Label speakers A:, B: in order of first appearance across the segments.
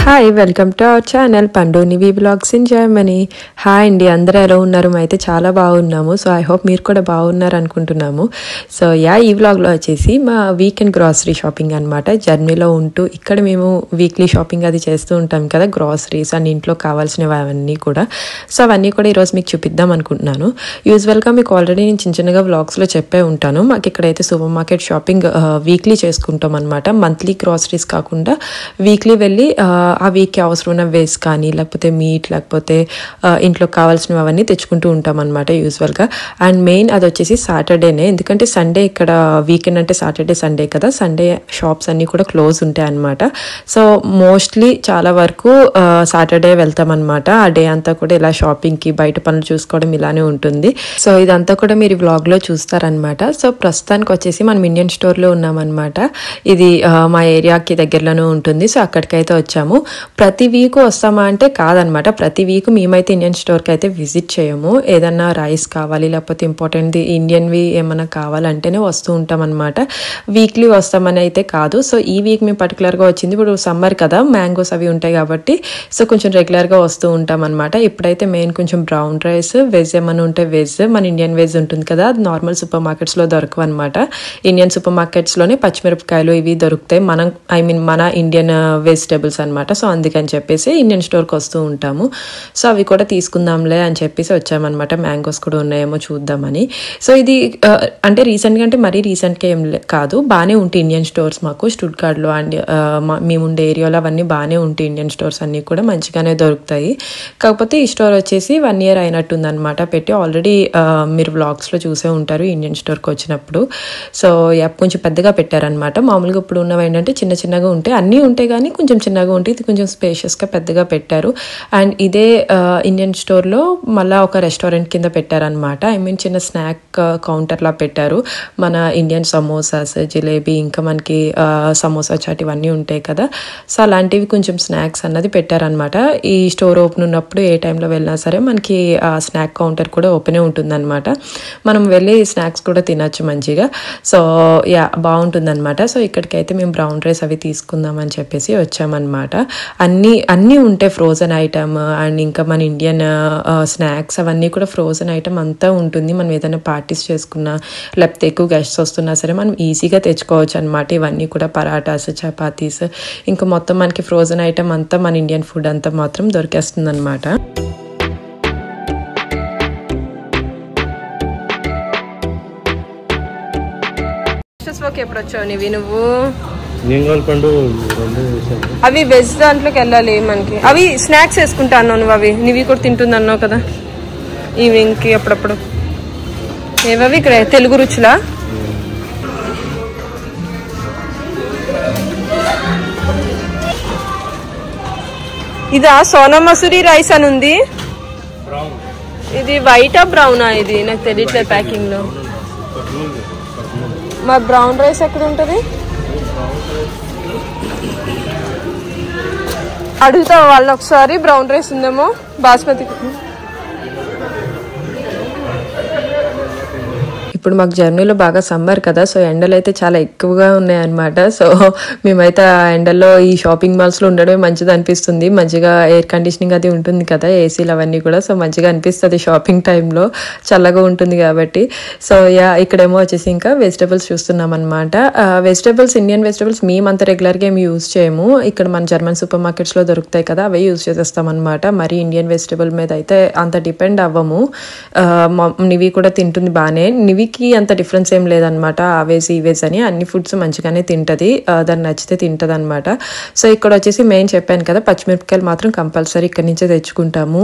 A: Hi welcome to our channel పండు నివి blogs in Germany. Hi అండి, అందరూ ఎలా ఉన్నారు? అయితే చాలా బాగున్నాము. సో ఐ హోప్ మీరు కూడా బాగున్నారు అనుకుంటున్నాము. సో ఈ వ్లాగ్లో వచ్చేసి మా వీకెండ్ గ్రాసరీ షాపింగ్ అనమాట. జర్మనీలో ఉంటూ ఇక్కడ మేము వీక్లీ షాపింగ్ అది చేస్తూ ఉంటాం కదా, గ్రాసరీస్ అండ్ ఇంట్లో కావాల్సినవి అవన్నీ కూడా. సో అవన్నీ కూడా ఈరోజు మీకు చూపిద్దాం అనుకుంటున్నాను. యూజువల్గా మీకు ఆల్రెడీ నేను చిన్న చిన్నగా వ్లాగ్స్లో చెప్పే ఉంటాను. మాకు ఇక్కడైతే సూపర్ మార్కెట్ షాపింగ్ వీక్లీ చేసుకుంటాం అనమాట. మంత్లీ గ్రాసరీస్ కాకుండా వీక్లీ వెళ్ళి ఆ వీక్కి అవసరమైన వేస్ కానీ లేకపోతే మీట్ లేకపోతే ఇంట్లో కావాల్సినవి అవన్నీ తెచ్చుకుంటూ ఉంటాం అనమాట యూజువల్గా. అండ్ మెయిన్ అది వచ్చేసి సాటర్డేనే, ఎందుకంటే సండే ఇక్కడ వీకెండ్ అంటే సాటర్డే సండే కదా, సండే షాప్స్ అన్నీ కూడా క్లోజ్ ఉంటాయి అనమాట. సో మోస్ట్లీ చాలా వరకు సాటర్డే వెళ్తాం అనమాట. ఆ డే అంతా కూడా ఇలా షాపింగ్కి బయట పనులు చూసుకోవడం ఇలానే ఉంటుంది. సో ఇదంతా కూడా మీరు వ్లాగ్లో చూస్తారనమాట. సో ప్రస్తుతానికి వచ్చేసి మనం ఇండియన్ స్టోర్లో ఉన్నామన్నమాట. ఇది మా ఏరియాకి దగ్గరలోనే ఉంటుంది. సో అక్కడికైతే వచ్చాము. ప్రతి వీక్ వస్తామా అంటే కాదనమాట. ప్రతి వీక్ మేమైతే ఇండియన్ స్టోర్కి అయితే విజిట్ చేయము. ఏదన్నా రైస్ కావాలి లేకపోతే ఇంపార్టెంట్ది ఇండియన్వి ఏమైనా కావాలంటేనే వస్తూ ఉంటాం అనమాట. వీక్లీ వస్తామని అయితే కాదు. సో ఈ వీక్ మేము పర్టికులర్గా వచ్చింది, ఇప్పుడు సమ్మర్ కదా, మ్యాంగోస్ అవి ఉంటాయి కాబట్టి సో కొంచెం రెగ్యులర్గా వస్తూ ఉంటాం అనమాట. ఇప్పుడైతే మెయిన్ కొంచెం బ్రౌన్ రైస్, వెజ్ ఏమైనా ఉంటే వెజ్, మన ఇండియన్ వెజ్ ఉంటుంది కదా, అది నార్మల్ సూపర్ మార్కెట్స్లో దొరకవు అనమాట. ఇండియన్ సూపర్ మార్కెట్స్లోనే పచ్చిమిరపకాయలు ఇవి దొరుకుతాయి, మన ఇండియన్ వెజిటేబుల్స్ అనమాట. సో అందుకని చెప్పేసి ఇండియన్ స్టోర్కి వస్తూ ఉంటాము. సో అవి కూడా తీసుకుందాంలే అని చెప్పేసి వచ్చామన్నమాట. మ్యాంగోస్ కూడా ఉన్నాయేమో చూద్దామని. సో ఇది అంటే రీసెంట్గా అంటే మరీ రీసెంట్గా ఏం కాదు, బాగానే ఉంటాయి ఇండియన్ స్టోర్స్ మాకు స్టుట్గార్ట్లో అండ్ మేము ఉండే ఏరియాలో అవన్నీ బాగానే ఉంటాయి. ఇండియన్ స్టోర్స్ అన్నీ కూడా మంచిగానే దొరుకుతాయి. కాకపోతే ఈ స్టోర్ వచ్చేసి 1 year అయినట్టుంది అనమాట పెట్టి. ఆల్రెడీ మీరు వ్లాగ్స్లో చూసే ఉంటారు ఇండియన్ స్టోర్కి వచ్చినప్పుడు. సో కొంచెం పెద్దగా పెట్టారనమాట. మామూలుగా ఇప్పుడు ఉన్నవి ఏంటంటే చిన్న చిన్నగా ఉంటాయి, అన్నీ ఉంటాయి కానీ కొంచెం చిన్నగా ఉంటాయి. ఇది కొంచెం స్పేషియస్గా పెద్దగా పెట్టారు. అండ్ ఇదే ఇండియన్ స్టోర్లో మళ్ళీ ఒక రెస్టారెంట్ కింద పెట్టారనమాట. చిన్న స్నాక్ కౌంటర్లా పెట్టారు. మన ఇండియన్ సమోసాస్, జిలేబీ, ఇంకా మనకి సమోసా చాట్ ఇవన్నీ ఉంటాయి కదా, సో అలాంటివి కొంచెం స్నాక్స్ అన్నది పెట్టారనమాట. ఈ స్టోర్ ఓపెన్ ఉన్నప్పుడు ఏ టైంలో వెళ్ళినా సరే మనకి స్నాక్ కౌంటర్ కూడా ఓపెనే ఉంటుందన్నమాట. మనం వెళ్ళి స్నాక్స్ కూడా తినచ్చు మంచిగా. సో బాగుంటుందన్నమాట. సో ఇక్కడికైతే మేము బ్రౌన్ రైస్ అవి తీసుకుందామని చెప్పేసి వచ్చామన్నమాట. అన్నీ ఉంటాయి ఫ్రోజన్ ఐటమ్. అండ్ ఇంకా మన ఇండియన్ స్నాక్స్ అవన్నీ కూడా ఫ్రోజన్ ఐటమ్ అంతా ఉంటుంది. మనం ఏదైనా పార్టీస్ చేసుకున్నా లేకపోతే ఎక్కువ గెస్ట్స్ వస్తున్నా సరే మనం ఈజీగా తెచ్చుకోవచ్చు అనమాట. ఇవన్నీ కూడా పరాటాస్, చపాతీస్, ఇంకా మొత్తం మనకి ఫ్రోజన్ ఐటమ్ అంతా మన ఇండియన్ ఫుడ్ అంతా మాత్రం దొరికేస్తుంది అనమాట. ఎప్పుడు వచ్చావు నువ్వు? అవి వెజ్ దాంట్లోకి వెళ్ళాలి మనకి. అవి స్నాక్స్ వేసుకుంటా అన్నావు నువ్వు, అవి నువ్వు కూడా తింటుంది అన్నావు కదా ఈవినింగ్కి అప్పుడప్పుడు. ఏవవి ఇక్కడ తెలుగు రుచులా? ఇదా సోనా మసూరి రైస్ అని ఉంది. ఇది వైటా బ్రౌనా? ఇది నాకు తెలియట్లేదు ప్యాకింగ్ లో. మా బ్రౌన్ రైస్ ఎక్కడ ఉంటుంది అడుగుతా వాళ్ళు ఒకసారి. బ్రౌన్ రైస్ ఉందేమో బాస్మతి. ఇప్పుడు మాకు జర్మనీలో బాగా సమ్మర్ కదా, సో ఎండలు అయితే చాలా ఎక్కువగా ఉన్నాయన్నమాట. సో మేమైతే ఆ ఎండల్లో ఈ షాపింగ్ మాల్స్లో ఉండడమే మంచిది అనిపిస్తుంది. మంచిగా ఎయిర్ కండిషనింగ్ అది ఉంటుంది కదా, ఏసీలు అవన్నీ కూడా. సో మంచిగా అనిపిస్తుంది షాపింగ్ టైంలో, చల్లగా ఉంటుంది కాబట్టి. సో ఇక్కడేమో వచ్చేసి ఇంకా వెజిటబుల్స్ చూస్తున్నాం అనమాట. వెజిటబుల్స్, ఇండియన్ వెజిటబుల్స్ మేమంత రెగ్యులర్గా ఏమి యూజ్ చేయము. ఇక్కడ మన జర్మన్ సూపర్ మార్కెట్స్లో దొరుకుతాయి కదా, అవే యూజ్ చేసేస్తాం అనమాట. మరి ఇండియన్ వెజిటబుల్ మీద అయితే అంత డిపెండ్ అవ్వము. నివి కూడా తింటుంది బాగానే. నివికి అంత డిఫరెన్స్ ఏం లేదనమాట. ఆ వేజ్ ఈ వేజ్ అని అన్ని ఫుడ్స్ మంచిగానే తింటది, దాన్ని నచ్చితే తింటది అనమాట. సో ఇక్కడ వచ్చేసి మెయిన్ చెప్పాను కదా, పచ్చిమిరపకాయలు మాత్రం కంపల్సరీ ఇక్కడ నుంచే తెచ్చుకుంటాము.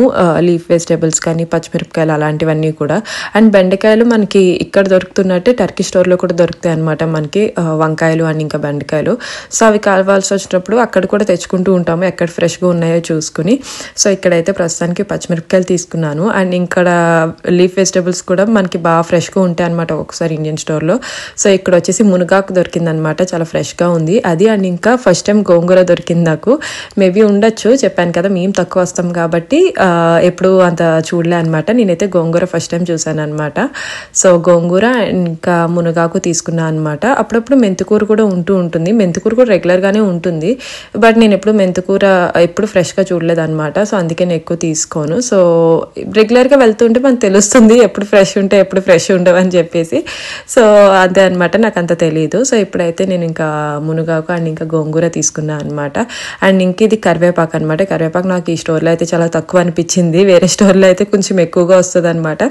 A: లీఫ్ వెజిటేబుల్స్ కానీ పచ్చిమిరపకాయలు అలాంటివన్నీ కూడా. అండ్ బెండకాయలు మనకి ఇక్కడ దొరుకుతున్నట్టే టర్కీ స్టోర్లో కూడా దొరుకుతాయి అనమాట మనకి, వంకాయలు అండ్ ఇంకా బెండకాయలు. సో అవి కావాల్సి వచ్చినప్పుడు అక్కడ కూడా తెచ్చుకుంటూ ఉంటాము, ఎక్కడ ఫ్రెష్గా ఉన్నాయో చూసుకుని. సో ఇక్కడైతే ప్రస్తుతానికి పచ్చిమిరపకాయలు తీసుకున్నాను. అండ్ ఇక్కడ లీఫ్ వెజిటేబుల్స్ కూడా మనకి బాగా ఫ్రెష్గా ఉంటాయి అనమాట ఒకసారి ఇండియన్ స్టోర్లో. సో ఇక్కడ వచ్చేసి మునగాకు దొరికిందనమాట, చాలా ఫ్రెష్గా ఉంది అది. అండ్ ఇంకా ఫస్ట్ టైం గోంగూర దొరికింది నాకు. మేబీ ఉండొచ్చు, చెప్పాను కదా మేము తక్కువ వస్తాం కాబట్టి ఎప్పుడు అంత చూడలే అనమాట. నేనైతే గోంగూర ఫస్ట్ టైం చూసాను అనమాట. సో గోంగూర ఇంకా మునగాకు తీసుకున్నాను అనమాట. అప్పుడప్పుడు మెంతికూర కూడా ఉంటుంది, మెంతికూర కూడా రెగ్యులర్గానే ఉంటుంది, బట్ నేను ఎప్పుడు మెంతికూర ఎప్పుడు ఫ్రెష్గా చూడలేదు అనమాట. సో అందుకే నేను ఎక్కువ తీసుకోను. సో రెగ్యులర్గా వెళ్తుంటే మనకు తెలుస్తుంది ఎప్పుడు ఫ్రెష్ ఉంటే ఎప్పుడు ఫ్రెష్ ఉండవు అని చెప్పేసి. సో అంతే అనమాట, నాకు అంత తెలియదు. సో ఇప్పుడైతే నేను ఇంకా మునగాకు అండ్ ఇంకా గోంగూర తీసుకున్నాను అనమాట. అండ్ ఇంక ఇది కరివేపాకు అనమాట. కరివేపాకు నాకు ఈ స్టోర్లో అయితే చాలా తక్కువ అనిపించింది, వేరే స్టోర్లో అయితే కొంచెం ఎక్కువగా వస్తుంది అనమాట.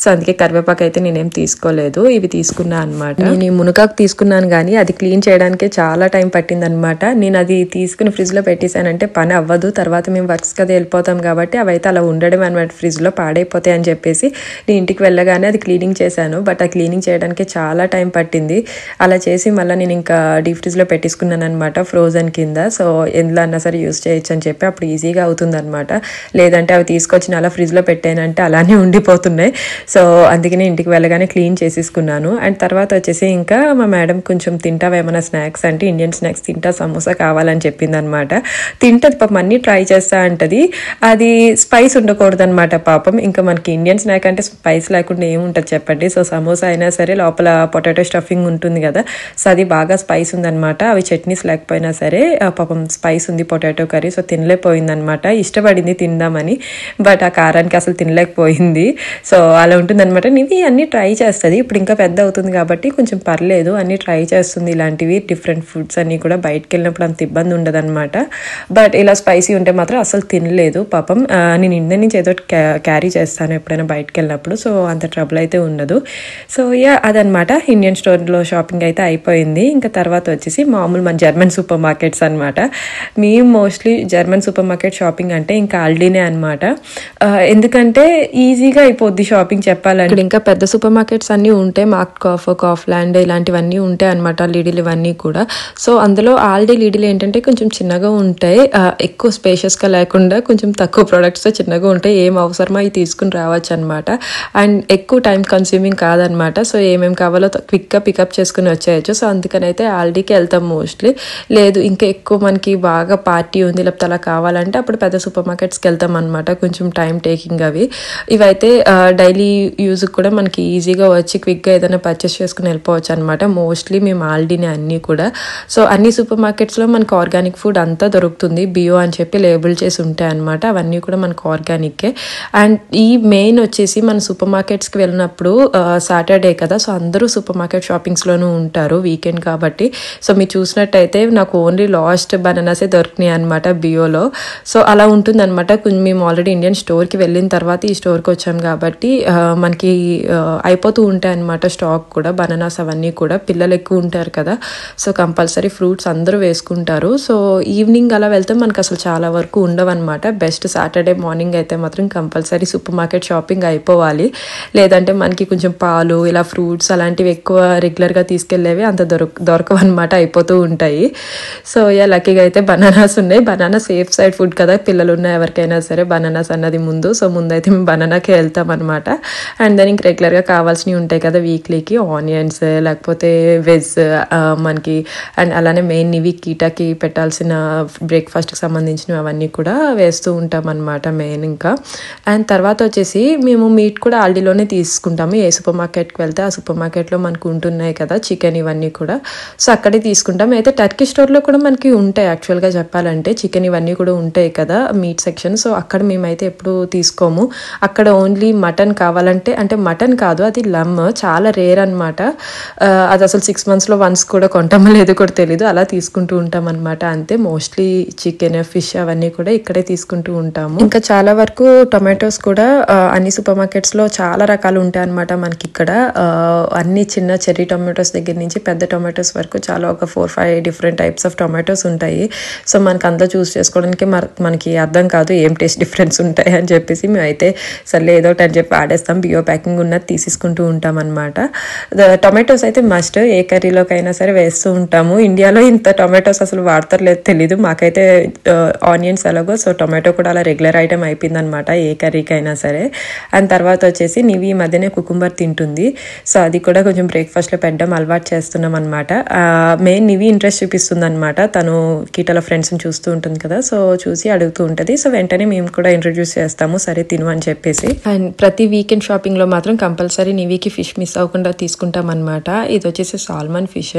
A: సో అందుకే కరివేపాకు అయితే నేనేం తీసుకోలేదు, ఇవి తీసుకున్నాను అనమాట. నేను ఈ మునగాకు తీసుకున్నాను కానీ అది క్లీన్ చేయడానికే చాలా టైం పట్టింది అనమాట. నేను అది తీసుకుని ఫ్రిడ్జ్లో పెట్టేశానంటే పని అవ్వదు, తర్వాత మేము వర్క్స్ కదా వెళ్ళిపోతాం కాబట్టి అవైతే అలా ఉండడం అనమాట, ఫ్రిడ్జ్లో పాడైపోతాయి అని చెప్పేసి నేను ఇంటికి వెళ్ళగానే అది క్లీనింగ్ చేశాను. బట్ ఆ క్లీనింగ్ చేయడానికి చాలా టైం పట్టింది. అలా చేసి మళ్ళీ నేను ఇంకా డీప్ ఫ్రిడ్జ్లో పెట్టేసుకున్నాను అనమాట, ఫ్రోజన్ కింద. సో ఎందులో అన్నా సరే యూస్ చేయొచ్చు అని చెప్పి అప్పుడు ఈజీగా అవుతుంది అనమాట. లేదంటే అవి తీసుకొచ్చి అలా ఫ్రిడ్జ్లో పెట్టానంటే అలానే ఉండిపోతున్నాయి. సో అందుకనే ఇంటికి వెళ్ళగానే క్లీన్ చేసేసుకున్నాను. అండ్ తర్వాత వచ్చేసి ఇంకా మా మేడం కొంచెం తింటావా ఏమైనా స్నాక్స్ అంటే, ఇండియన్ స్నాక్స్ తింటా, సమోసా కావాలని చెప్పింది అనమాట. తింటది పాపం, అన్నీ ట్రై చేస్తా అంటది. అది స్పైస్ ఉండకూడదు అనమాట పాపం. ఇంకా మనకి ఇండియన్ స్నాక్ అంటే స్పైస్ లేకుండా ఏముంటుంది చెప్పండి. సో సమోసా అయినా సరే లోపల పొటాటో స్టఫింగ్ ఉంటుంది కదా, సో అది బాగా స్పైస్ ఉందనమాట. అవి చట్నీస్ లేకపోయినా సరే పాపం స్పైస్ ఉంది పొటాటో కర్రీ. సో తినలేకపోయిందనమాట, ఇష్టపడింది తిందామని, బట్ ఆ కారానికి అసలు తినలేకపోయింది. సో అలా ఉంటుందన్నమాట. ఇవి అన్నీ ట్రై చేస్తుంది, ఇప్పుడు ఇంకా పెద్ద అవుతుంది కాబట్టి కొంచెం పర్లేదు, అన్నీ ట్రై చేస్తుంది. ఇలాంటివి డిఫరెంట్ ఫుడ్స్ అన్నీ కూడా బయటకు వెళ్ళినప్పుడు అంత ఇబ్బంది ఉండదు అనమాట. బట్ ఇలా స్పైసీ ఉంటే మాత్రం అసలు తినలేదు పాపం. నేను ఇండియా నుంచి ఏదో క్యారీ చేస్తాను ఎప్పుడైనా బయటకు వెళ్ళినప్పుడు, సో అంత ట్రబుల్ అయితే ఉండదు. సో అదనమాట, ఇండియన్ స్టోర్లో షాపింగ్ అయితే అయిపోయింది. ఇంకా తర్వాత వచ్చేసి మామూలు మన జర్మన్ సూపర్ మార్కెట్స్ అనమాట. మేము mostly German super market shopping అంటే ఇంకా ఆల్డీనే అనమాట. ఎందుకంటే ఈజీగా అయిపోద్ది షాపింగ్ చెప్పాలంటే. ఇంకా పెద్ద సూపర్ మార్కెట్స్ అన్నీ ఉంటాయి, మార్క్ కాఫ్లాండ్ ఇలాంటివన్నీ ఉంటాయి అనమాట, లీడిల్ ఇవన్నీ కూడా. సో అందులో ఆల్డీ లీడిల్ ఏంటంటే కొంచెం చిన్నగా ఉంటాయి, ఎక్కువ స్పేషియస్గా లేకుండా కొంచెం తక్కువ ప్రొడక్ట్స్తో చిన్నగా ఉంటాయి. ఏం అవసరమో అవి తీసుకుని రావచ్చు అనమాట. అండ్ ఎక్కువ టైం కన్స్యూమింగ్ కాదనమాట. సో ఏమేమి కావాలో క్విక్గా పికప్ చేసుకుని వచ్చేయచ్చు. సో అందుకని అయితే ఆల్డీకి వెళ్తాం మోస్ట్లీ. లేదు ఇంకా ఎక్కువ మనకి బాగా పార్టీ ఉంది లేకపోతే అలా కావాలంటే అప్పుడు పెద్ద సూపర్ మార్కెట్స్కి వెళ్తాం అనమాట, కొంచెం టైం టేకింగ్ అవి. ఇవైతే డైలీ యూజ్కి కూడా మనకి ఈజీగా వచ్చి క్విక్గా ఏదైనా పర్చేస్ చేసుకుని వెళ్ళిపోవచ్చు అనమాట. మోస్ట్లీ మేము ఆల్డీనే అన్నీ కూడా. సో అన్ని సూపర్ మార్కెట్స్లో మనకు ఆర్గానిక్ ఫుడ్ అంతా దొరుకుతుంది, బియో అని చెప్పి లేబుల్ చేసి ఉంటాయి అనమాట. అవన్నీ కూడా మనకు ఆర్గానిక్కే. అండ్ ఈ మెయిన్ వచ్చేసి మన సూపర్ మార్కెట్స్కి వెళ్ళినప్పుడు సాటర్డే కదా, సో అందరూ సూపర్ మార్కెట్ షాపింగ్స్లోనూ ఉంటారు వీకెండ్ కాబట్టి. సో మీరు చూసినట్టయితే నాకు ఓన్లీ లాస్ట్ బనానాసే దొరికినాయి అనమాట బియోలో. సో అలా ఉంటుందన్నమాట. మేము ఆల్రెడీ ఇండియన్ స్టోర్కి వెళ్ళిన తర్వాత ఈ స్టోర్కి వచ్చాం కాబట్టి మనకి అయిపోతూ ఉంటాయి అనమాట స్టాక్ కూడా, బనానాస్ అవన్నీ కూడా. పిల్లలు ఎక్కువ ఉంటారు కదా, సో కంపల్సరీ ఫ్రూట్స్ అందరూ వేసుకుంటారు. సో ఈవినింగ్ అలా వెళ్తే మనకు అసలు చాలా వరకు ఉండవన్నమాట. బెస్ట్ సాటర్డే మార్నింగ్ అయితే మాత్రం కంపల్సరీ సూపర్ మార్కెట్ షాపింగ్ అయిపోవాలి, లేదంటే మనకి కొంచెం పాలు ఇలా ఫ్రూట్స్ అలాంటివి ఎక్కువ రెగ్యులర్గా తీసుకెళ్ళేవి అంత దొరకవు అనమాట, అయిపోతూ ఉంటాయి. సో లక్కీగా అయితే బనానాస్ ఉన్నాయి. బనానా సేఫ్ సైడ్ ఫుడ్ కదా, పిల్లలు ఉన్న ఎవరికైనా సరే బనానాస్ అన్నది ముందు. సో ముందైతే మేము బనానాకే వెళ్తాం అనమాట. అండ్ దెన్ ఇంక రెగ్యులర్గా కావాల్సినవి ఉంటాయి కదా వీక్లీకి, ఆనియన్స్ లేకపోతే వెజ్ మనకి. అండ్ అలానే మెయిన్ ఇవి కీటాకి పెట్టాల్సిన బ్రేక్ఫాస్ట్కి సంబంధించినవి అవన్నీ కూడా వేస్తూ ఉంటాం అనమాట మెయిన్. ఇంకా అండ్ తర్వాత వచ్చేసి మేము మీట్ కూడా ఆల్డీలోనే తీసుకుంటాము. ఏ సూపర్ మార్కెట్కి వెళ్తే ఆ సూపర్ మార్కెట్లో మనకు ఉంటున్నాయి కదా చికెన్ ఇవన్నీ కూడా, సో అక్కడే తీసుకుంటాం. అయితే టర్కీ స్టోర్లో కూడా మనకి ఉంటాయి యాక్చువల్గా చెప్పాలంటే, చికెన్ ఇవన్నీ కూడా ఉంటాయి కదా మీట్ సెక్షన్. సో అక్కడ మేమైతే ఎప్పుడు తీసుకోము, అక్కడ ఓన్లీ మటన్ కావాలంటే, అంటే మటన్ కాదు అది లమ్, చాలా రేర్ అనమాట. అది అసలు 6 monthsలో వన్స్ కూడా కొంటామో లేదో కూడా తెలీదు, అలా తీసుకుంటూ ఉంటాం అనమాట. అంతే, మోస్ట్లీ చికెన్ ఫిష్ అవన్నీ కూడా ఇక్కడే తీసుకుంటూ ఉంటాము. ఇంకా చాలా వరకు టొమాటోస్ కూడా అన్ని సూపర్ మార్కెట్స్లో చాలా రకాలు ఉంటాయి అనమాట మనకి ఇక్కడ. అన్ని చిన్న చెర్రీ టొమాటోస్ దగ్గర నుంచి పెద్ద టొమాటోస్ వరకు చాలా ఒక 4-5 డిఫరెంట్ టైప్స్ ఆఫ్ టొమాటోస్ ఉంటాయి. సో మనకు అంతా చూస్ చేసుకోవడానికి మనకి అర్థం కాదు ఏం టేస్ట్ డిఫరెన్స్ ఉంటాయి అని చెప్పేసి మేమైతే సర్లే ఏదో ఒకటి అని చెప్పి ఆడేస్తాం, బియో ప్యాకింగ్ ఉన్నది తీసేసుకుంటూ ఉంటాం అనమాట. టొమాటోస్ అయితే మస్ట్, ఏ కర్రీలోకైనా సరే వేస్తూ ఉంటాము. ఇండియాలో ఇంత టొమాటోస్ అసలు వాడతారు లేదు తెలీదు, మాకైతే ఆనియన్స్ ఎలాగో, సో టొమాటో కూడా అలా రెగ్యులర్ ఐటమ్ అయిపోయింది అనమాట ఏ కర్రీకైనా సరే. అండ్ తర్వాత వచ్చేసి నీవి ఈ మధ్యనే కుకుంబర్ తింటుంది. ఉంది. సో అది కూడా కొంచెం బ్రేక్ఫాస్ట్లో పెట్టడం అలవాటు చేస్తున్నాం అనమాట. మెయిన్ నివి ఇంట్రెస్ట్ చూపిస్తుంది అనమాట. తను కీటల ఫ్రెండ్స్ని చూస్తూ ఉంటుంది కదా, సో చూసి అడుగుతూ ఉంటుంది. సో వెంటనే మేము కూడా ఇంట్రడ్యూస్ చేస్తాము, సరే తిను అని చెప్పేసి. అండ్ ప్రతి వీకెండ్ షాపింగ్లో మాత్రం కంపల్సరీ నివికి ఫిష్ మిస్ అవ్వకుండా తీసుకుంటాం అనమాట. ఇది వచ్చేసి సాల్మన్ ఫిష్.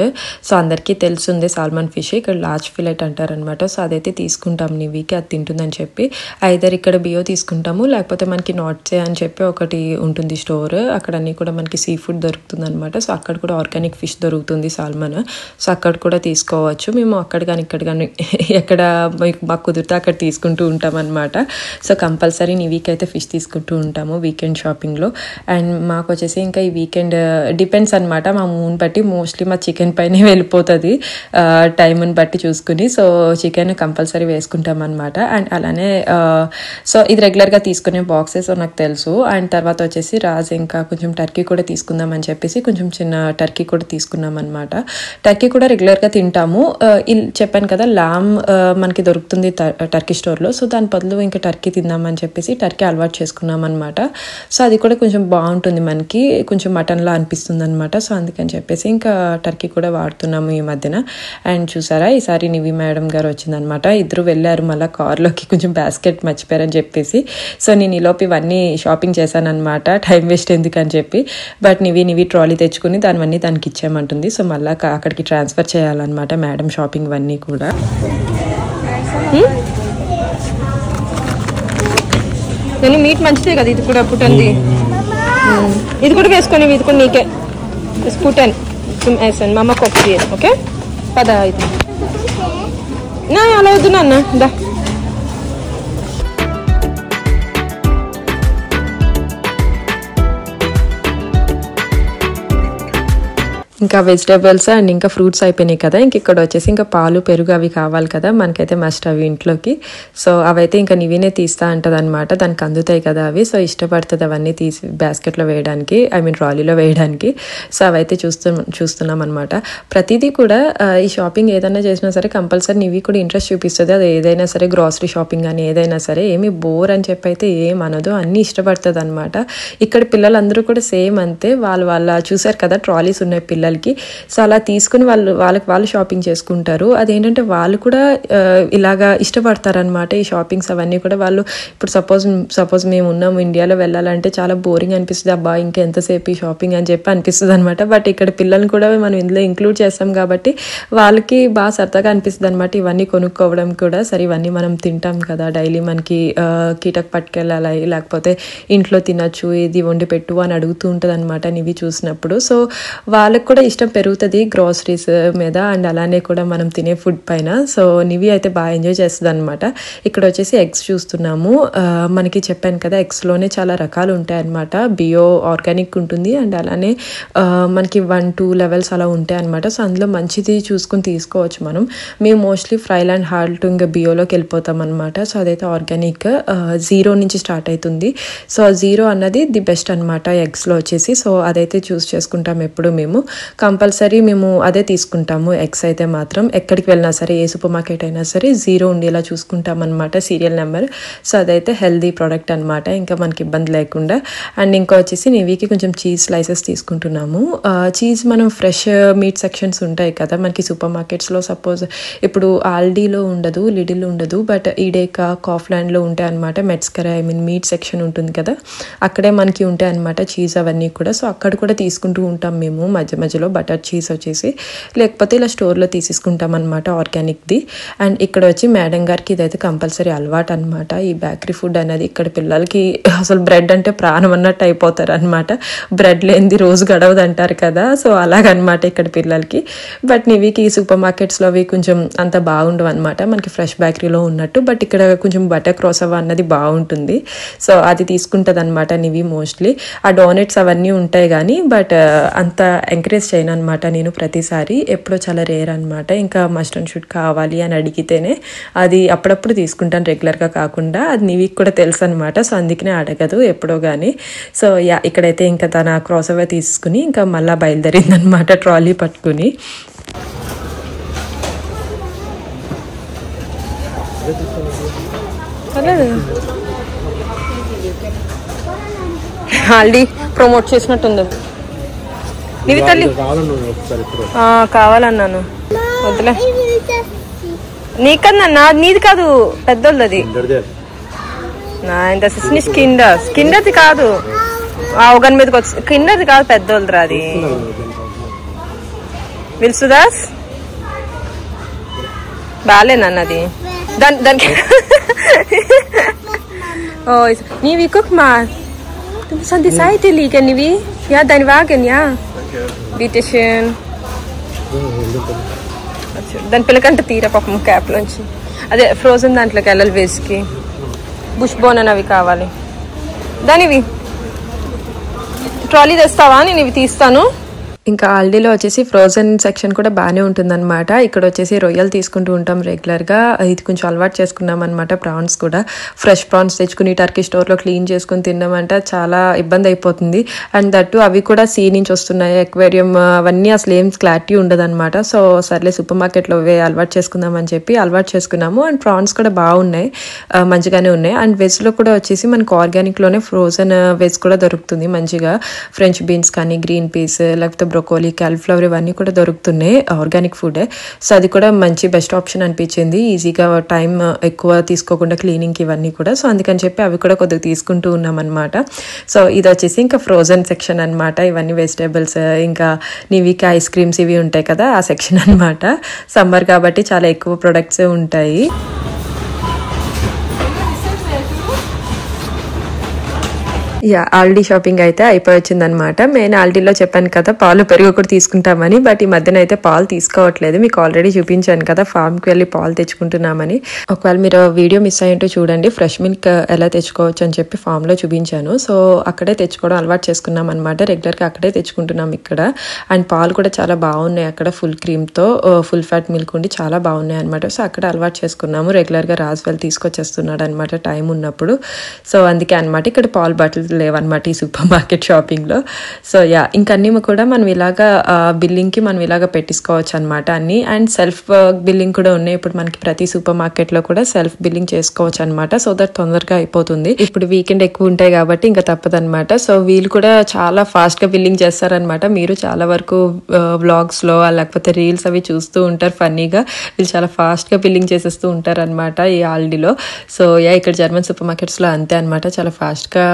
A: సో అందరికీ తెలుసుంది సాల్మన్ ఫిష్, ఇక్కడ లార్జ్ ఫిలెట్ అంటారనమాట. సో అదైతే తీసుకుంటాం నివికి, అది తింటుందని చెప్పి. ఐదర్ ఇక్కడ బియో తీసుకుంటాము, లేకపోతే మనకి నాట్సే అని చెప్పి ఒకటి ఉంటుంది స్టోర్, అక్కడ అన్నీ కూడా మనకి సీ ఫుడ్ దొరుకుతుంది అనమాట. సో అక్కడ కూడా ఆర్గానిక్ ఫిష్ దొరుకుతుంది సాల్మన్. సో అక్కడ కూడా తీసుకోవచ్చు. మేము అక్కడ కానీ ఇక్కడ కానీ ఎక్కడ మాకు కుదిరితే అక్కడ తీసుకుంటూ ఉంటాం అనమాట. సో కంపల్సరీ నివికి అయితే ఫిష్ తీసుకుంటూ ఉంటాము వీకెండ్ షాపింగ్లో. అండ్ మాకు వచ్చేసి ఇంకా ఈ వీకెండ్ డిపెండ్స్ అనమాట, మా మూన్ బట్టి మోస్ట్లీ మా చికెన్ పైనే వెళ్ళిపోతుంది టైంని బట్టి చూసుకుని. సో చికెన్ కంపల్సరీ వేసుకుంటాం అనమాట. అండ్ అలానే సో ఇది రెగ్యులర్గా తీసుకునే బాక్సెస్ నాకు తెలుసు. అండ్ తర్వాత వచ్చేసి రాజ్ ఇంకా కొంచెం టర్కీ కూడా తీసుకుందాం అని చెప్పేసి కొంచెం చిన్న టర్కీ కూడా తీసుకున్నాం అనమాట. టర్కీ కూడా రెగ్యులర్గా తింటాము. చెప్పాను కదా లామ్ మనకి దొరుకుతుంది టర్కీ స్టోర్లో, సో దాని బదులు ఇంకా టర్కీ తిందామని చెప్పేసి టర్కీ అలవాటు చేసుకున్నాం అనమాట. సో అది కూడా కొంచెం బాగుంటుంది, మనకి కొంచెం మటన్లా అనిపిస్తుంది అనమాట. సో అందుకని చెప్పేసి ఇంకా టర్కీ కూడా వాడుతున్నాము ఈ మధ్యన. అండ్ చూసారా ఈసారి నివి మేడం గారు వచ్చిందనమాట. ఇద్దరు వెళ్ళారు మళ్ళీ కార్లోకి, కొంచెం బాస్కెట్ మర్చిపోయారని చెప్పేసి. సో నేను ఈలోపు ఇవన్నీ షాపింగ్ చేశాను అనమాట, టైం వేస్ట్ ఎందుకని చెప్పి. బట్ నివి ట్రాలీ తెచ్చుకుని దానివన్నీ దానికి ఇచ్చామంటుంది. సో మళ్ళీ అక్కడికి ట్రాన్స్ఫర్ చేయాలన్నమాట మేడం షాపింగ్ అన్నీ కూడా.
B: నేను మీట్ మంచిదే కదా, ఇది కూడా పుట్టండి, ఇది కూడా వేసుకొని ఇది కూడా నీకే స్కూటన్ వేసాను మా అమ్మ కొట్టి. ఓకే పద అయితే నా అలా వద్దు నాన్న దా.
A: ఇంకా వెజిటేబుల్స్ అండ్ ఇంకా ఫ్రూట్స్ అయిపోయినాయి కదా, ఇంక ఇక్కడ వచ్చేసి ఇంకా పాలు పెరుగు అవి కావాలి కదా మనకైతే మస్ట్ అవి ఇంట్లోకి. సో అవైతే ఇంకా నివినే తీస్తా అంటది అనమాట, దానికి అందుతాయి కదా అవి. సో ఇష్టపడుతుంది అవన్నీ తీసి బాస్కెట్లో వేయడానికి, ఐ మీన్ ట్రాలీలో వేయడానికి. సో అవైతే చూస్తున్నాం అనమాట. ప్రతిదీ కూడా ఈ షాపింగ్ ఏదైనా చేసినా సరే కంపల్సరీ నివి కూడా ఇంట్రెస్ట్ చూపిస్తుంది. అది ఏదైనా సరే గ్రాసరీ షాపింగ్ అని ఏదైనా సరే ఏమి బోర్ అని చెప్పి అయితే ఏమనదు, అన్నీ ఇష్టపడుతుంది అనమాట. ఇక్కడ పిల్లలందరూ కూడా సేమ్ అంతే, వాళ్ళ చూసారు కదా ట్రాలీస్ ఉన్నాయి పిల్లలకి. సో అలా తీసుకుని వాళ్ళు షాపింగ్ చేసుకుంటారు. అదేంటంటే వాళ్ళు కూడా ఇలాగా ఇష్టపడతారనమాట ఈ షాపింగ్స్ అవన్నీ కూడా. వాళ్ళు ఇప్పుడు సపోజ్ మేము ఉన్నాము ఇండియాలో వెళ్ళాలంటే చాలా బోరింగ్ అనిపిస్తుంది, అబ్బా ఇంకా ఎంతసేపు ఈ షాపింగ్ అని చెప్పి అనిపిస్తుంది అనమాట. బట్ ఇక్కడ పిల్లల్ని కూడా మనం ఇందులో ఇంక్లూడ్ చేస్తాం కాబట్టి వాళ్ళకి బాగా సరదాగా అనిపిస్తుంది అనమాట ఇవన్నీ కొనుక్కోవడం కూడా. సరే ఇవన్నీ మనం తింటాం కదా డైలీ, మనకి కీటకు పట్టుకెళ్ళాలి లేకపోతే ఇంట్లో తినచ్చు, ఇది వండి పెట్టు అని అడుగుతూ ఉంటుంది అనమాట నివి చూసినప్పుడు. సో వాళ్ళకి కూడా ఇష్టం పెరుగుతుంది గ్రాసరీస్ మీద అండ్ అలానే కూడా మనం తినే ఫుడ్ పైన. సో నివి అయితే బాగా ఎంజాయ్ చేస్తుంది అనమాట. ఇక్కడ వచ్చేసి ఎగ్స్ చూస్తున్నాము. మనకి చెప్పాను కదా ఎగ్స్లోనే చాలా రకాలు ఉంటాయి అనమాట. బియో ఆర్గానిక్ ఉంటుంది అండ్ అలానే మనకి 1-2 లెవెల్స్ అలా ఉంటాయి అనమాట. సో అందులో మంచిది చూసుకుని తీసుకోవచ్చు మనం. మేము మోస్ట్లీ ఫ్రైల్ అండ్ హాల్ట్ ఇంకా బియోలోకి వెళ్ళిపోతాం అనమాట. సో అదైతే ఆర్గానిక్ 0 నుంచి స్టార్ట్ అవుతుంది. సో 0 అన్నది ది బెస్ట్ అనమాట ఎగ్స్లో వచ్చేసి. సో అదైతే చూస్ చేసుకుంటాం ఎప్పుడు మేము. కంపల్సరీ మేము అదే తీసుకుంటాము ఎగ్స్ అయితే మాత్రం. ఎక్కడికి వెళ్ళినా సరే ఏ సూపర్ మార్కెట్ అయినా సరే 0 ఉండేలా చూసుకుంటాం అనమాట, సీరియల్ నెంబర్. సో అదైతే హెల్దీ ప్రోడక్ట్ అనమాట, ఇంకా మనకి ఇబ్బంది లేకుండా. అండ్ ఇంకా వచ్చేసి నివికి కొంచెం చీజ్ స్లైసెస్ తీసుకుంటున్నాము. చీజ్ మనం ఫ్రెష్ మీట్ సెక్షన్స్ ఉంటాయి కదా మనకి సూపర్ మార్కెట్స్లో. సపోజ్ ఇప్పుడు ఆల్డీలో ఉండదు, లిడిల్లో ఉండదు, బట్ ఈడేకా కాఫ్లాండ్లో ఉంటాయి అనమాట. మెట్స్కరా ఐ మీన్ మీట్ సెక్షన్ ఉంటుంది కదా, అక్కడే మనకి ఉంటాయి అనమాట చీజ్ అవన్నీ కూడా. సో అక్కడ కూడా తీసుకుంటూ ఉంటాం మేము మధ్యలో బటర్ చీజ్ వచ్చేసి, లేకపోతే ఇలా స్టోర్లో తీసేసుకుంటాం అనమాట ఆర్గానిక్ది. అండ్ ఇక్కడ వచ్చి మేడం గారికి ఇదైతే కంపల్సరీ అలవాటు అనమాట ఈ బేకరీ ఫుడ్ అనేది. ఇక్కడ పిల్లలకి అసలు బ్రెడ్ అంటే ప్రాణం అన్నట్టు అయిపోతారు అనమాట, బ్రెడ్ లేనిది రోజు గడవదు అంటారు కదా. సో అలాగనమాట ఇక్కడ పిల్లలకి. బట్ నివికి సూపర్ మార్కెట్స్లో అవి కొంచెం అంత బాగుండవు అనమాట మనకి ఫ్రెష్ బేకరీలో ఉన్నట్టు. బట్ ఇక్కడ కొంచెం బటర్ క్రోసవా అన్నది బాగుంటుంది. సో అది తీసుకుంటుంది అనమాట నివి మోస్ట్లీ. ఆ డోనట్స్ అవన్నీ ఉంటాయి కానీ బట్ అంత ఎంకరేజ్ చేయను అనమాట నేను ప్రతిసారి, ఎప్పుడో చాలా రేర్ అనమాట. ఇంకా మస్ట్ అండ్ షుడ్ కావాలి అని అడిగితేనే అది అప్పుడప్పుడు తీసుకుంటాను, రెగ్యులర్గా కాకుండా. అది నీవికి కూడా తెలుసు అనమాట, సో అందుకనే అడగదు ఎప్పుడో కానీ. సో ఇక్కడైతే ఇంకా తన క్రాసోవర్ తీసుకుని ఇంకా మళ్ళీ బయలుదేరింది అనమాట ట్రాలీ పట్టుకుని.
B: Already promote చేసినట్టుంది. నివి తల్లి కావాలన్నాను వద్దులే నీకన్నా నీది కాదు పెద్దోళ్ళది ఇంత కిందది కాదు అవగాని మీదకి వచ్చి కిందది కాదు పెద్దోళ్ళది అది విల్సుదాస్ బాగాలేనన్నది దానికి నీవి కుక్ మా సంతి సాయితే లీకనివి యా దాని వాగన్ యా బిటేషన్ దాని పిల్లకంటే తీరా పాపం క్యాప్ లోంచి అదే ఫ్రోజన్ దాంట్లోకి వెళ్ళాలి వేస్కి బుష్ బోన్ అని అవి కావాలి దానివి ట్రాలీ తెస్తావా నేను ఇవి తీస్తాను
A: ఇంకా ఆల్డీలో వచ్చేసి ఫ్రోజన్ సెక్షన్ కూడా బాగానే ఉంటుందన్నమాట. ఇక్కడ వచ్చేసి రొయ్యలు తీసుకుంటూ ఉంటాం రెగ్యులర్గా. ఇది కొంచెం అలవాటు చేసుకున్నాం అనమాట. ప్రాన్స్ కూడా ఫ్రెష్ ప్రాన్స్ తెచ్చుకుని టర్కీ స్టోర్లో క్లీన్ చేసుకుని తిన్నామంటే చాలా ఇబ్బంది అయిపోతుంది. అండ్ దట్టు అవి కూడా సీ నుంచి వస్తున్నాయి, ఎక్వేరియం అవన్నీ అసలు ఏం క్లారిటీ ఉండదన్నమాట. సో సర్లే సూపర్ మార్కెట్లో అలవాటు చేసుకుందామని చెప్పి అలవాటు చేసుకున్నాము. అండ్ ప్రాన్స్ కూడా బాగున్నాయి, మంచిగానే ఉన్నాయి. అండ్ వెజ్లో కూడా వచ్చేసి మనకు ఆర్గానిక్లోనే ఫ్రోజన్ వెజ్ కూడా దొరుకుతుంది మంచిగా. ఫ్రెంచ్ బీన్స్ కానీ, గ్రీన్ పీస్, లేకపోతే బ్రోకోలీ, క్యాలీఫ్లవర్ ఇవన్నీ కూడా దొరుకుతున్నాయి, ఆర్గానిక్ ఫుడే. సో అది కూడా మంచి బెస్ట్ ఆప్షన్ అనిపించింది, ఈజీగా టైం ఎక్కువ తీసుకోకుండా క్లీనింగ్కి ఇవన్నీ కూడా. సో అందుకని చెప్పి అవి కూడా కొద్దిగా తీసుకుంటూ ఉన్నాం అనమాట. సో ఇది వచ్చేసి ఇంకా ఫ్రోజన్ సెక్షన్ అనమాట. ఇవన్నీ వెజిటేబుల్స్, ఇంకా నివికి ఐస్ క్రీమ్స్ ఇవి ఉంటాయి కదా, ఆ సెక్షన్ అనమాట. సమ్మర్ కాబట్టి చాలా ఎక్కువ ప్రొడక్ట్స్ ఉంటాయి. ఆల్డీ షాపింగ్ అయితే అయిపోయి వచ్చిందనమాట. నేను ఆల్డీలో చెప్పాను కదా పాలు పెరుగు కూడా తీసుకుంటామని, బట్ ఈ మధ్యన అయితే పాలు తీసుకోవట్లేదు. మీకు ఆల్రెడీ చూపించాను కదా ఫామ్కి వెళ్ళి పాలు తెచ్చుకుంటున్నామని. ఒకవేళ మీరు వీడియో మిస్ అయ్యింటూ చూడండి, ఫ్రెష్ మిల్క్ ఎలా తెచ్చుకోవచ్చు అని చెప్పి ఫామ్లో చూపించాను. సో అక్కడే తెచ్చుకోవడం అలవాటు చేసుకున్నాం అనమాట. రెగ్యులర్గా అక్కడే తెచ్చుకుంటున్నాం ఇక్కడ. అండ్ పాలు కూడా చాలా బాగున్నాయి అక్కడ, ఫుల్ క్రీమ్తో, ఫుల్ ఫ్యాట్ మిల్క్ ఉండి చాలా బాగున్నాయి అనమాట. సో అక్కడ అలవాటు చేసుకున్నాము. రెగ్యులర్గా రాజ్వెల్ తీసుకొచ్చేస్తున్నాడు అనమాట టైం ఉన్నప్పుడు. సో అందుకే అనమాట ఇక్కడ పాలు బాటిల్ లేవన్నమాట ఈ సూపర్ మార్కెట్ షాపింగ్లో. సో ఇంకన్నీ కూడా మనం ఇలాగా బిల్లింగ్కి మనం ఇలాగా పెట్టించుకోవచ్చు అనమాట అన్ని. అండ్ సెల్ఫ్ బిల్లింగ్ కూడా ఉన్నాయి ఇప్పుడు మనకి ప్రతి సూపర్ మార్కెట్లో కూడా సెల్ఫ్ బిల్లింగ్ చేసుకోవచ్చు అనమాట. సో దట్ తొందరగా అయిపోతుంది. ఇప్పుడు వీకెండ్ ఎక్కువ ఉంటాయి కాబట్టి ఇంకా తప్పదనమాట. సో వీళ్ళు కూడా చాలా ఫాస్ట్గా బిల్లింగ్ చేస్తారనమాట. మీరు చాలా వరకు వ్లాగ్స్లో లేకపోతే రీల్స్ అవి చూస్తూ ఉంటారు ఫన్నీగా. వీళ్ళు చాలా ఫాస్ట్గా బిల్లింగ్ చేసేస్తూ ఉంటారు అనమాట ఈ ఆల్డీలో. సో ఇక్కడ జర్మన్ సూపర్ మార్కెట్స్లో అంతే అనమాట, చాలా ఫాస్ట్గా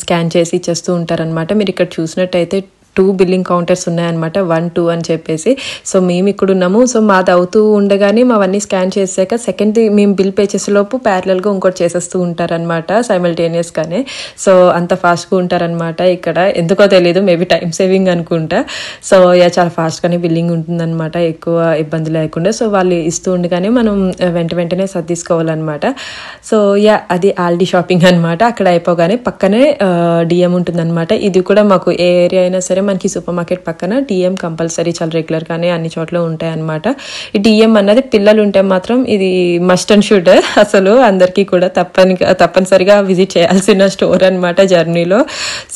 A: స్కాన్ చేసి ఇచ్చేస్తూ ఉంటారనమాట. మీరు ఇక్కడ చూసినట్టయితే 2 బిల్లింగ్ కౌంటర్స్ ఉన్నాయన్నమాట, 1, 2 అని చెప్పేసి. సో మేము ఇక్కడ ఉన్నాము. సో మాది అవుతూ ఉండగానే మావన్నీ స్కాన్ చేసాక సెకండ్ మేము బిల్ పే చేసేలోపు ప్యారలల్గా ఇంకోటి చేసేస్తూ ఉంటారనమాట సైమల్టేనియస్గానే. సో అంత ఫాస్ట్గా ఉంటారనమాట ఇక్కడ, ఎందుకో తెలీదు, మేబీ టైం సేవింగ్ అనుకుంటా. సో చాలా ఫాస్ట్గానే బిల్లింగ్ ఉంటుందన్నమాట, ఎక్కువ ఇబ్బంది లేకుండా. సో వాళ్ళు ఇస్తూ ఉండగానే మనం వెంటనే సర్దిసుకోవాలన్నమాట. సో అది ఆల్డీ షాపింగ్ అనమాట. అక్కడ అయిపోగానే పక్కనే డిఎం ఉంటుందన్నమాట. ఇది కూడా మాకు ఏ ఏరియా అయినా సరే మనకి సూపర్ మార్కెట్ పక్కన డిఎం కంపల్సరీ, చాలా రెగ్యులర్గానే అన్ని చోట్ల ఉంటాయి అనమాట. ఈ డిఎం అన్నది పిల్లలు ఉంటే మాత్రం ఇది మస్ట్ అండ్ షుడ్, అసలు అందరికీ కూడా తప్పనిసరిగా విజిట్ చేయాల్సిన స్టోర్ అనమాట జర్నీలో.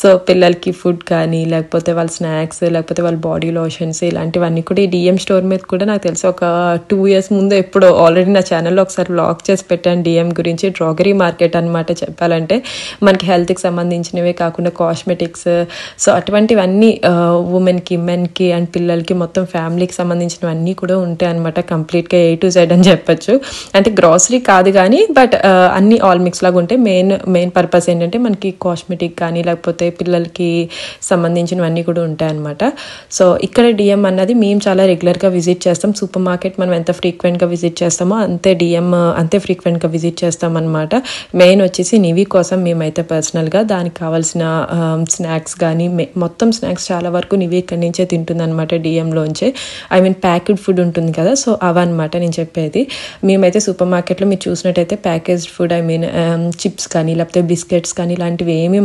A: సో పిల్లలకి ఫుడ్ కానీ, లేకపోతే వాళ్ళ స్నాక్స్, లేకపోతే వాళ్ళ బాడీ లోషన్స్, ఇలాంటివన్నీ కూడా ఈ డిఎం స్టోర్ మీద కూడా నాకు తెలిసి ఒక 2 years ముందు ఎప్పుడో ఆల్రెడీ నా ఛానల్లో ఒకసారి వ్లాగ్ చేసి పెట్టాను డిఎం గురించి. డ్రాగరీ మార్కెట్ అనమాట చెప్పాలంటే. మనకి హెల్త్కి సంబంధించినవే కాకుండా కాస్మెటిక్స్, సో అటువంటివన్నీ ఉమెన్కి, మెన్కి అండ్ పిల్లలకి, మొత్తం ఫ్యామిలీకి సంబంధించినవన్నీ కూడా ఉంటాయి అనమాట. కంప్లీట్గా A to Z అని చెప్పచ్చు. అంటే గ్రాసరీ కాదు కానీ బట్ అన్ని ఆల్ మిక్స్ లాగా ఉంటాయి. మెయిన్ పర్పస్ ఏంటంటే మనకి కాస్మెటిక్ కానీ, లేకపోతే పిల్లలకి సంబంధించినవన్నీ కూడా ఉంటాయి అనమాట. సో ఇక్కడ డిఎం అన్నది మేము చాలా రెగ్యులర్గా విజిట్ చేస్తాం. సూపర్ మార్కెట్ మనం ఎంత ఫ్రీక్వెంట్గా విజిట్ చేస్తామో అంతే డిఎం అంతే ఫ్రీక్వెంట్గా విజిట్ చేస్తాం అనమాట. మెయిన్ వచ్చేసి నివి కోసం మేమైతే పర్సనల్గా దానికి కావాల్సిన స్నాక్స్ కానీ, మొత్తం స్నాక్స్ చాలా వరకు నివి ఇక్కడి నుంచే తింటుంది అనమాట, డిఎంలోంచే. ఐ మీన్ ప్యాకెడ్ ఫుడ్ ఉంటుంది కదా, సో అవన్నమాట నేను చెప్పేది. మేమైతే సూపర్ మార్కెట్లో మీరు చూసినట్టయితే packaged food, I mean chips కానీ, లేకపోతే బిస్కెట్స్ కానీ, ఇలాంటివి ఏమి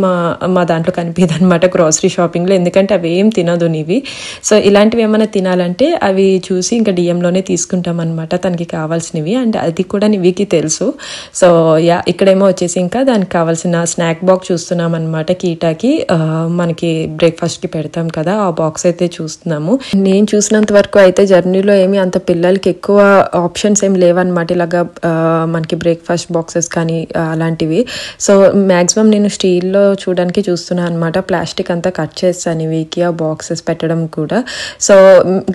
A: మా దాంట్లో కనిపించదు అనమాట గ్రాసరీ షాపింగ్లో, ఎందుకంటే అవి ఏం తినదు నివి. సో ఇలాంటివి ఏమైనా తినాలంటే అవి చూసి ఇంకా డిఎంలోనే తీసుకుంటాం అనమాట తనకి కావాల్సినవి. అండ్ అది కూడా నివికి తెలుసు. సో ఇక్కడేమో వచ్చేసి ఇంకా దానికి కావాల్సిన స్నాక్ బాక్స్ చూస్తున్నాం అనమాట. కీటాకి మనకి బ్రేక్ఫాస్ట్కి పెడతాం కదా, ఆ బాక్స్ అయితే చూస్తున్నాము. నేను చూసినంత వరకు అయితే జర్నీలో ఏమి అంత పిల్లలకి ఎక్కువ ఆప్షన్స్ ఏం లేవన్నమాట. ఇలాగా మనకి బ్రేక్ఫాస్ట్ బాక్సెస్ కానీ అలాంటివి. సో మ్యాక్సిమం నేను స్టీల్లో చూడడానికి చూస్తున్నాను అనమాట. ప్లాస్టిక్ అంతా కట్ చేస్తాను ఇవికి, ఆ బాక్సెస్ పెట్టడం కూడా. సో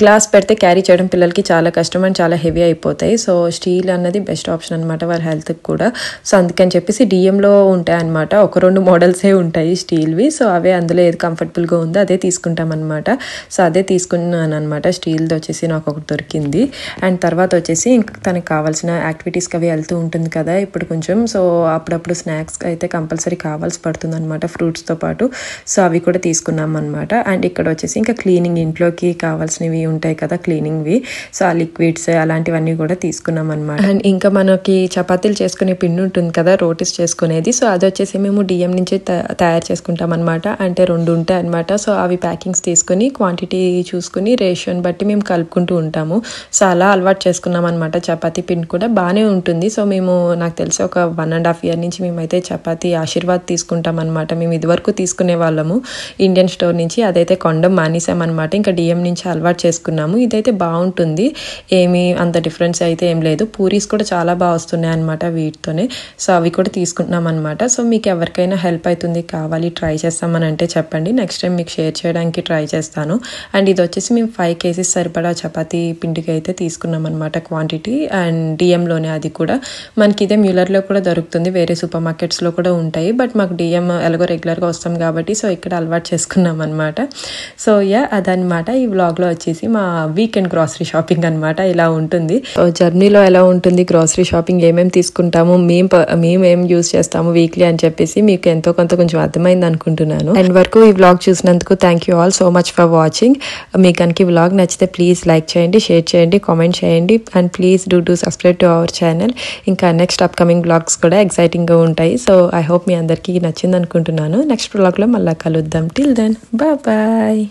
A: గ్లాస్ పెడితే క్యారీ చేయడం పిల్లలకి చాలా కష్టం అండ్ చాలా హెవీ అయిపోతాయి. సో స్టీల్ అన్నది బెస్ట్ ఆప్షన్ అనమాట వాళ్ళ హెల్త్కి కూడా. సో అందుకని చెప్పేసి డిఎంలో ఉంటాయి అనమాట, 1-2 మోడల్సే ఉంటాయి స్టీల్వి. సో అవే అందులో ఏది కంఫర్టబుల్గా ఉందో అదే తీసుకుంటాం అనమాట. సో అదే తీసుకున్నాను అనమాట. స్టీల్ది వచ్చేసి నాకు ఒకటి దొరికింది. అండ్ తర్వాత వచ్చేసి ఇంకా తనకు కావాల్సిన యాక్టివిటీస్కి అవి వెళ్తూ ఉంటుంది కదా ఇప్పుడు కొంచెం. సో అప్పుడప్పుడు స్నాక్స్ అయితే కంపల్సరీ కావాల్సి పడుతుంది అనమాట ఫ్రూట్స్తో పాటు. సో అవి కూడా తీసుకున్నాం అనమాట. అండ్ ఇక్కడ వచ్చేసి ఇంకా క్లీనింగ్, ఇంట్లోకి కావాల్సినవి ఉంటాయి కదా క్లీనింగ్వి. సో ఆ లిక్విడ్స్ అలాంటివన్నీ కూడా తీసుకున్నాం అనమాట. అండ్ ఇంకా మనకి చపాతీలు చేసుకునే పిండి ఉంటుంది కదా, రోటీస్ చేసుకునేది. సో అది వచ్చేసి మేము డిఎం నుంచి తయారు చేసుకుంటాం అనమాట. అంటే 2 ఉంటాయి అనమాట. సో అవి ప్యాకింగ్స్ తీసుకుని క్వాంటిటీ చూసుకుని రేషన్ బట్టి మేము కలుపుకుంటూ ఉంటాము. సో అలా అలవాటు చేసుకున్నాం అనమాట. చపాతీ పిండి కూడా బాగానే ఉంటుంది. సో మేము నాకు తెలిసి ఒక 1.5 year నుంచి మేమైతే చపాతీ ఆశీర్వాద్ తీసుకుంటాం అనమాట. మేము ఇదివరకు తీసుకునే వాళ్ళము ఇండియన్ స్టోర్ నుంచి, అదైతే కొండం మానేసామన్నమాట. ఇంకా డిఎం నుంచి అలవాటు చేసుకున్నాము. ఇదైతే బాగుంటుంది, ఏమీ అంత డిఫరెన్స్ అయితే ఏం లేదు. పూరీస్ కూడా చాలా బాగా వస్తున్నాయి అనమాట వీటితోనే. సో అవి కూడా తీసుకుంటున్నాం అనమాట. సో మీకు ఎవరికైనా హెల్ప్ అవుతుంది, కావాలి ట్రై చేస్తామని అంటే చెప్పండి, నెక్స్ట్ టైం మీకు షేర్ చేయడానికి ట్రై చేస్తాను. అండ్ ఇది వచ్చేసి మేము 5 kgs సరిపడా చపాతీ పిండికి అయితే తీసుకున్నాం అనమాట క్వాంటిటీ. అండ్ డిఎంలోనే, అది కూడా మనకి ఇదే మ్యూలర్లో కూడా దొరుకుతుంది, వేరే సూపర్ మార్కెట్స్లో కూడా ఉంటాయి. బట్ మాకు డిఎం ఎలాగో రెగ్యులర్గా వస్తాం కాబట్టి సో ఇక్కడ అలవాటు చేసుకున్నాం అనమాట. సో అదనమాట ఈ వ్లాగ్లో వచ్చేసి మా వీకెండ్ గ్రాసరీ షాపింగ్ అనమాట. ఇలా ఉంటుంది. సో జర్నీలో ఎలా ఉంటుంది గ్రాసరీ షాపింగ్, ఏమేమి తీసుకుంటాము, మేము ఏం యూజ్ చేస్తాము వీక్లీ అని చెప్పేసి మీకు ఎంతో కొంత కొంచెం అర్థమైంది అనుకుంటున్నాను. అండ్ వరకు ఈ వ్లాగ్ చూసినందుకు thank you all so much for watching. మీకు కనుక ఈ వ్లాగ్ నచ్చితే ప్లీజ్ లైక్ చేయండి, షేర్ చేయండి, కామెంట్ చేయండి. And please do subscribe to our channel. ఇంకా నెక్స్ట్ అప్కమింగ్ వ్లాగ్స్ కూడా ఎక్సైటింగ్గా ఉంటాయి. సో ఐ హోప్ మీ అందరికీ నచ్చింది అనుకుంటున్నాను. నెక్స్ట్ వ్లాగ్లో మళ్ళీ కలుద్దాం. Till then bye.